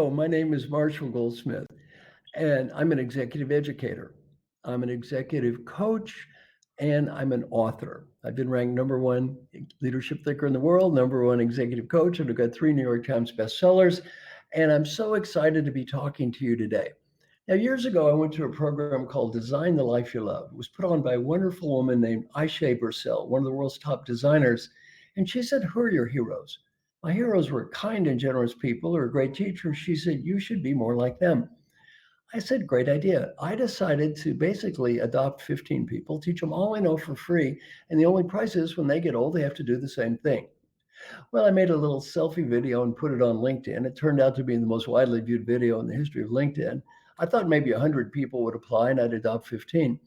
Hello, my name is Marshall Goldsmith, and I'm an executive educator. I'm an executive coach, and I'm an author. I've been ranked number one leadership thinker in the world, number one executive coach, and I've got three New York Times bestsellers. And I'm so excited to be talking to you today. Now, years ago, I went to a program called Design the Life You Love. It was put on by a wonderful woman named Aisha Bursell, one of the world's top designers. And she said, "Who are your heroes?" My heroes were kind and generous people who are great teachers. She said, "You should be more like them." I said, "Great idea." I decided to basically adopt 15 people, teach them all I know for free. And the only price is when they get old, they have to do the same thing. Well, I made a little selfie video and put it on LinkedIn. It turned out to be the most widely viewed video in the history of LinkedIn. I thought maybe 100 people would apply and I'd adopt 15.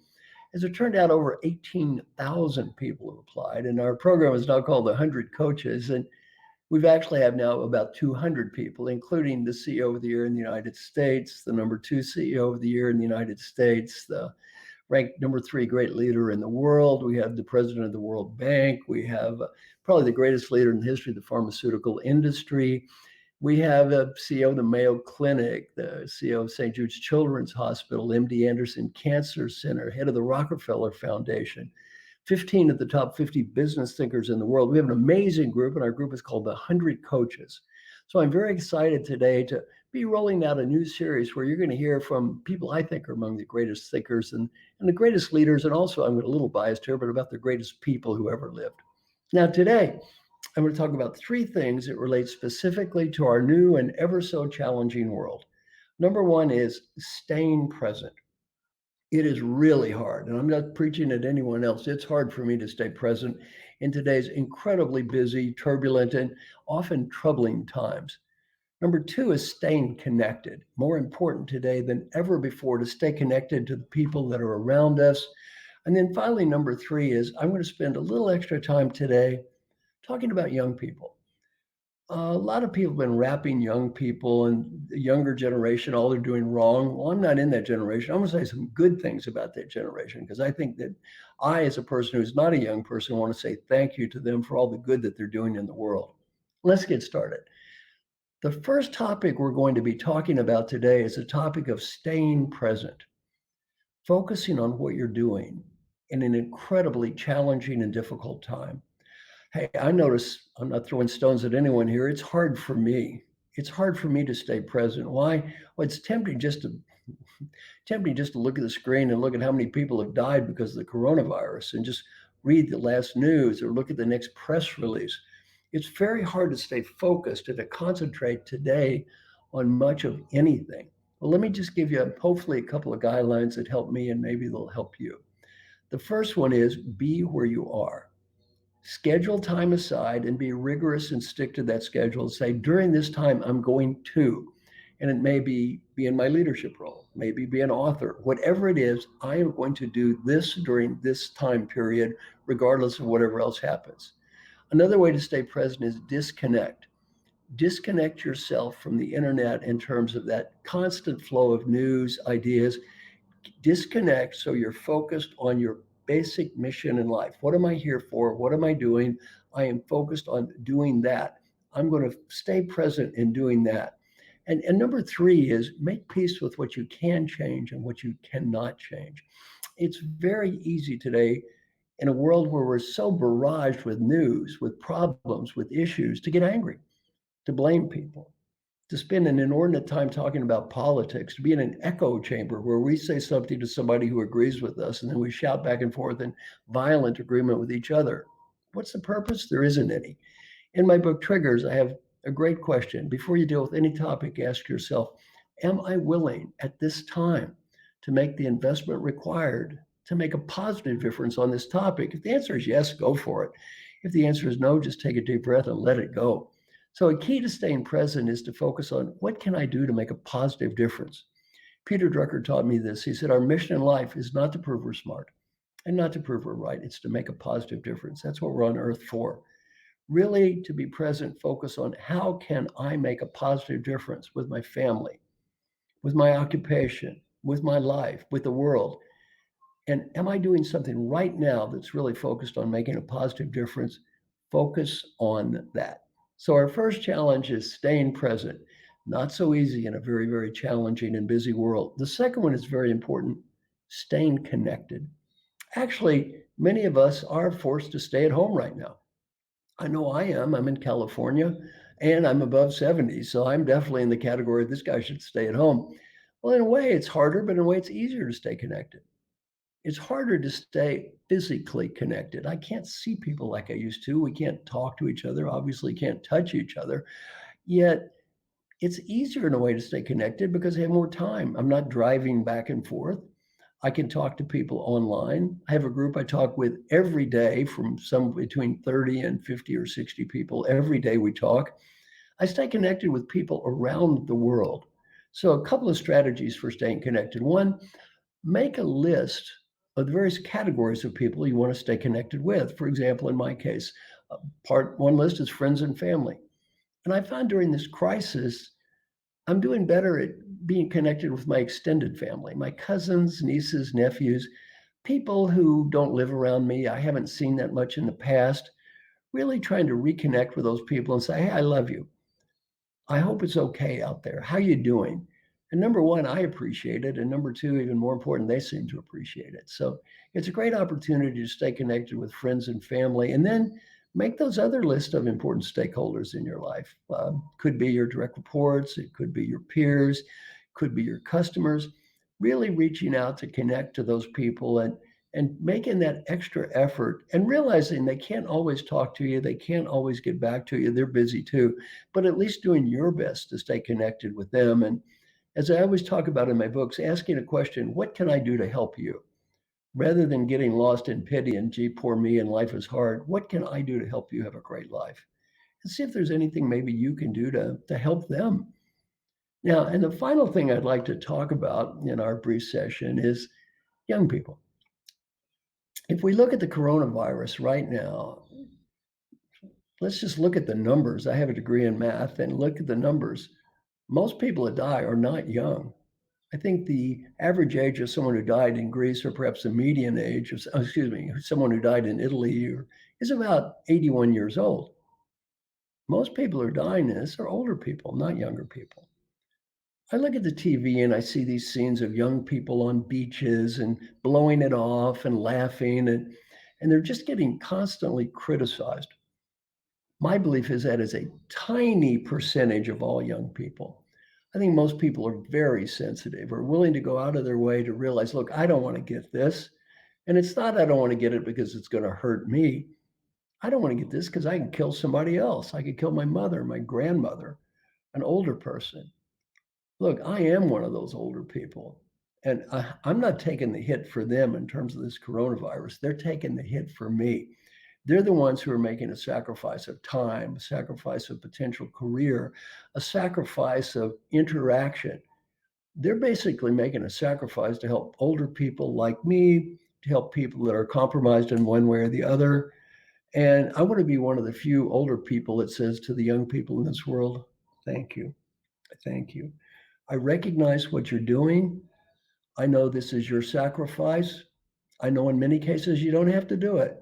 As it turned out, over 18,000 people have applied. And our program is now called 100 Coaches. And we've actually have now about 200 people, including the CEO of the Year in the United States, the number two CEO of the Year in the United States, the ranked number three great leader in the world. We have the president of the World Bank. We have probably the greatest leader in the history of the pharmaceutical industry. We have a CEO of the Mayo Clinic, the CEO of St. Jude's Children's Hospital, MD Anderson Cancer Center, head of the Rockefeller Foundation, 15 of the top 50 business thinkers in the world. We have an amazing group, and our group is called the 100 Coaches. So I'm very excited today to be rolling out a new series where you're going to hear from people I think are among the greatest thinkers and the greatest leaders. And also, I'm a little biased here, but about the greatest people who ever lived. Now, today, I'm going to talk about three things that relate specifically to our new and ever so challenging world. Number one is staying present. It is really hard, and I'm not preaching at anyone else. It's hard for me to stay present in today's incredibly busy, turbulent, and often troubling times. Number two is staying connected. More important today than ever before to stay connected to the people that are around us. And then finally, number three is I'm going to spend a little extra time today talking about young people. A lot of people have been wrapping young people and the younger generation, all they're doing wrong. Well, I'm not in that generation. I'm going to say some good things about that generation because I think that I, as a person who's not a young person, want to say thank you to them for all the good that they're doing in the world. Let's get started. The first topic we're going to be talking about today is the topic of staying present, focusing on what you're doing in an incredibly challenging and difficult time. Hey, I notice I'm not throwing stones at anyone here. It's hard for me. It's hard for me to stay present. Why? Well, it's tempting just to look at the screen and look at how many people have died because of the coronavirus and just read the last news or look at the next press release. It's very hard to stay focused and to concentrate today on much of anything. Well, let me just give you hopefully a couple of guidelines that help me and maybe they'll help you. The first one is be where you are. Schedule time aside and be rigorous and stick to that schedule. Say, during this time, I'm going to, and it may be in my leadership role, maybe be an author, whatever it is, I am going to do this during this time period, regardless of whatever else happens. Another way to stay present is disconnect. Disconnect yourself from the internet in terms of that constant flow of news, ideas. Disconnect so you're focused on your basic mission in life. What am I here for? What am I doing? I am focused on doing that. I'm going to stay present in doing that. And number three is make peace with what you can change and what you cannot change. It's very easy today in a world where we're so barraged with news, with problems, with issues, to get angry, to blame people, to spend an inordinate time talking about politics, to be in an echo chamber where we say something to somebody who agrees with us and then we shout back and forth in violent agreement with each other. What's the purpose? There isn't any. In my book, Triggers, I have a great question. Before you deal with any topic, ask yourself, am I willing at this time to make the investment required to make a positive difference on this topic? If the answer is yes, go for it. If the answer is no, just take a deep breath and let it go. So a key to staying present is to focus on what can I do to make a positive difference. Peter Drucker taught me this. He said, our mission in life is not to prove we're smart and not to prove we're right. It's to make a positive difference. That's what we're on earth for. Really, to be present, focus on how can I make a positive difference with my family, with my occupation, with my life, with the world. And am I doing something right now that's really focused on making a positive difference? Focus on that. So our first challenge is staying present. Not so easy in a very, very challenging and busy world. The second one is very important, staying connected. Actually, many of us are forced to stay at home right now. I know I am. I'm in California and I'm above 70. So I'm definitely in the category this guy should stay at home. Well, in a way, it's harder, but in a way, it's easier to stay connected. It's harder to stay physically connected. I can't see people like I used to. We can't talk to each other, obviously, can't touch each other. Yet it's easier in a way to stay connected because I have more time. I'm not driving back and forth. I can talk to people online. I have a group I talk with every day from some between 30 and 50 or 60 people. Every day we talk. I stay connected with people around the world. So, a couple of strategies for staying connected. One, make a list of the various categories of people you want to stay connected with. For example, in my case, part one list is friends and family. And I found during this crisis, I'm doing better at being connected with my extended family, my cousins, nieces, nephews, people who don't live around me. I haven't seen that much in the past. Really trying to reconnect with those people and say, hey, I love you. I hope it's okay out there. How you doing? And number one, I appreciate it. And number two, even more important, they seem to appreciate it. So it's a great opportunity to stay connected with friends and family. And then make those other list of important stakeholders in your life. Could be your direct reports, it could be your peers, could be your customers. Really reaching out to connect to those people and making that extra effort and realizing they can't always talk to you, they can't always get back to you. They're busy too, but at least doing your best to stay connected with them. And as I always talk about in my books, asking a question, what can I do to help you? Rather than getting lost in pity and gee, poor me and life is hard, what can I do to help you have a great life? And see if there's anything maybe you can do to help them. Now, and the final thing I'd like to talk about in our brief session is young people. If we look at the coronavirus right now, let's just look at the numbers. I have a degree in math and look at the numbers. Most people that die are not young. I think the average age of someone who died in Greece, or perhaps the median age of, excuse me, someone who died in Italy, is about 81 years old. Most people who are dying in this are older people, not younger people. I look at the TV and I see these scenes of young people on beaches and blowing it off and laughing, and they're just getting constantly criticized. My belief is that is a tiny percentage of all young people. I think most people are very sensitive, are willing to go out of their way to realize, look, I don't want to get this. And it's not I don't want to get it because it's going to hurt me. I don't want to get this because I can kill somebody else. I could kill my mother, my grandmother, an older person. Look, I am one of those older people. And I'm not taking the hit for them in terms of this coronavirus. They're taking the hit for me. They're the ones who are making a sacrifice of time, a sacrifice of potential career, a sacrifice of interaction. They're basically making a sacrifice to help older people like me, to help people that are compromised in one way or the other. And I want to be one of the few older people that says to the young people in this world, thank you. Thank you. I recognize what you're doing. I know this is your sacrifice. I know in many cases you don't have to do it.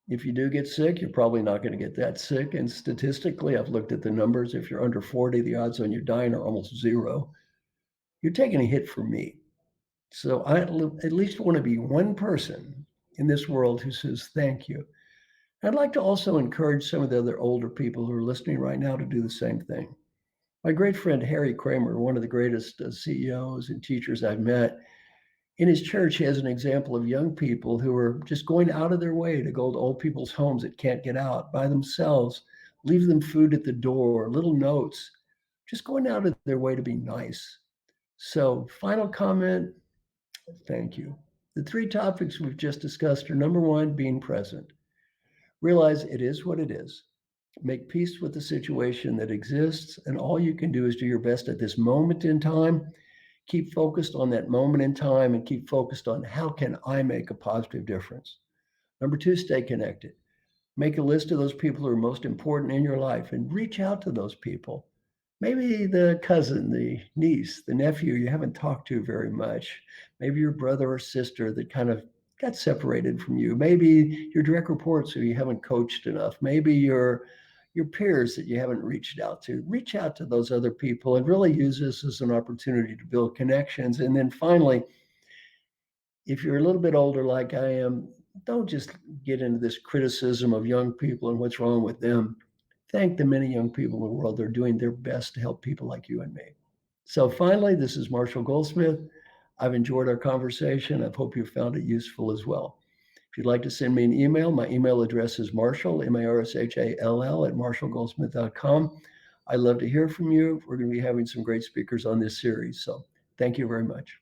If you do get sick, you're probably not going to get that sick. And statistically, I've looked at the numbers. If you're under 40, the odds on you dying are almost zero. You're taking a hit for me. So I at least want to be one person in this world who says thank you. I'd like to also encourage some of the other older people who are listening right now to do the same thing. My great friend Harry Kramer, one of the greatest CEOs and teachers I've met, in his church, he has an example of young people who are just going out of their way to go to old people's homes that can't get out by themselves, leave them food at the door, little notes, just going out of their way to be nice. So, final comment, thank you. The three topics we've just discussed are number one, being present. Realize it is what it is. Make peace with the situation that exists, and all you can do is do your best at this moment in time. Keep focused on that moment in time and keep focused on how can I make a positive difference. Number two, stay connected. Make a list of those people who are most important in your life and reach out to those people. Maybe the cousin, the niece, the nephew you haven't talked to very much. Maybe your brother or sister that kind of got separated from you. Maybe your direct reports who you haven't coached enough. Maybe your peers that you haven't reached out to. Reach out to those other people and really use this as an opportunity to build connections. And then finally, if you're a little bit older like I am, don't just get into this criticism of young people and what's wrong with them. Thank the many young people in the world that are doing their best to help people like you and me. So finally, this is Marshall Goldsmith. I've enjoyed our conversation. I hope you found it useful as well. If you'd like to send me an email, my email address is Marshall, Marshall, at marshallgoldsmith.com. I'd love to hear from you. We're going to be having some great speakers on this series. So thank you very much.